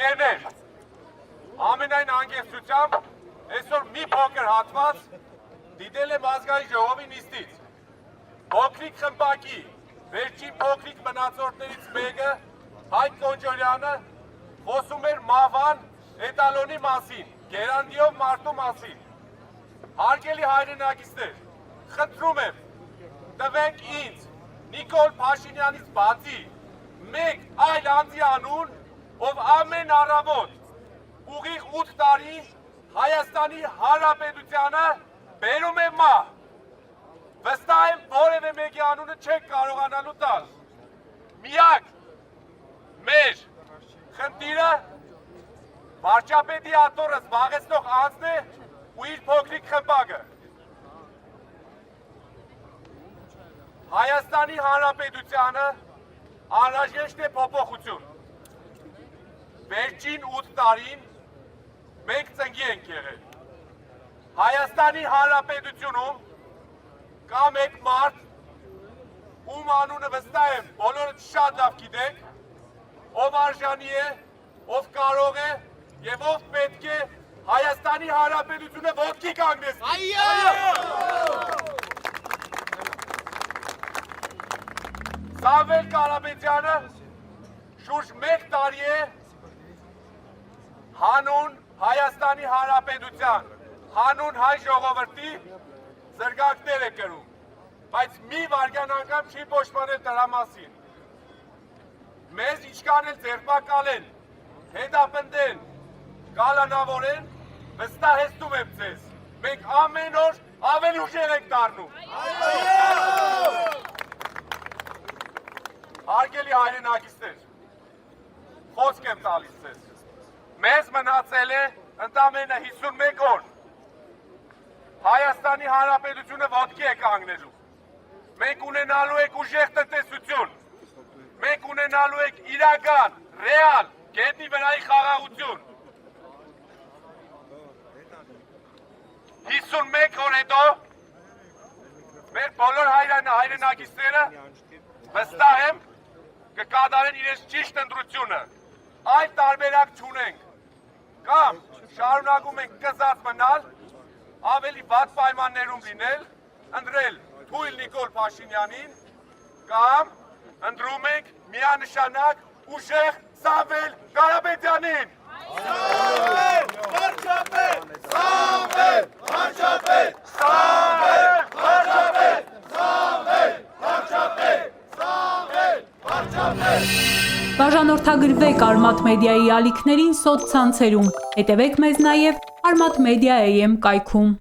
Ընկերներ, ամենայն անգեստությամբ այսօր մի փոքր հատված դիտել եմ ազգային ժողովի նիստից։ Փոքրիկ խմբակի վերջին փոքրիկ մնացորդներից մեկը Հայկ Կոնջորյանը խոսում էր մավան էտալոնի մասին, գերանտիով մարդու մասին։ Հարգելի հայրենակիցներ, խնդրում եմ, տվեք ինձ Նիկոլ Փաշինյանից բացի մեկ այլ անձի անուն, ով ամեն առավոտ ուղիղ 8 տարի Հայաստանի Հանրապետությանը բերում է մահ։ Վստահ եմ որևէ մեկի անունը չեք կարողանալու տալ։ Միակ մեր խնդիրը վարչապետի աթոռը զբաղեցնող անձն է ու իր փոքրիկ խմբակը։ Հայաստանի Հանրապետությանը անհրաժեշտ է փոփոխություն։ Վերջին 8 տարին մենք ծնկի ենք եղել։ Հայաստանի Հանրապետությունում կա մեկ մարդ, ում անունը վստահ եմ բոլորդ շատ լավ գիտեք, ով արժանի է, ով կարող է եւ ով պետք է Հայաստանի Հանրապետությունը ոտքի կանգնեցնի։ Սամվել Կարապետյանը շուրջ 1 տարի է հանուն Հայաստանի Հանրապետության, հանուն հայ ժողովրդի զրգակներ է կրում, բայց մի վայրկյան անգամ չի պաշտպանել դրա մասին։ Մեզ ինչքան էլ ձերբակալեն, հետապնդեն, կալանավորեն, վստահեցնում եմ ձեզ, մենք ամեն օր ավելի ուժեղ ենք դառնում։ Հարգելի հայրենակիցներ, խոսք եմ տալիս ձեզ։ Մեզ մնացել է ընդամենը 51 օր։ Հայաստանի Հանրապետությունը ոտքի է կանգնելու։ Մենք ունենալու ենք ուժեղ տնտեսություն։ Մենք ունենալու ենք իրական, ռեալ, գետնի վրայի խաղաղություն։ 51 օր հետո մեր բոլոր հայրենակիցները վստահ եմ կկատարեն իրենց ճիշտ ընտրությունը, այլ տարբերակ չունենք, կամ շարունակում ենք կզած մնալ, ավելի վատ պայմաններում լինել, ընտրել թույլ Նիկոլ Փաշինյանին, կամ ընտրում ենք միանշանակ ուժեղ Սամվել Կարապետյանին։ Սամվել վարչապետ, Սամվել վարչապետ, Սամվել վարչապետ, Սամվել վարչապետ, Սամվել վարչապետ։ Բաժանորդագրվեք Արմաթ մեդիայի ալիքներին սոցցանցերում, հետևեք մեզ նաև Armat Media AM կայքում։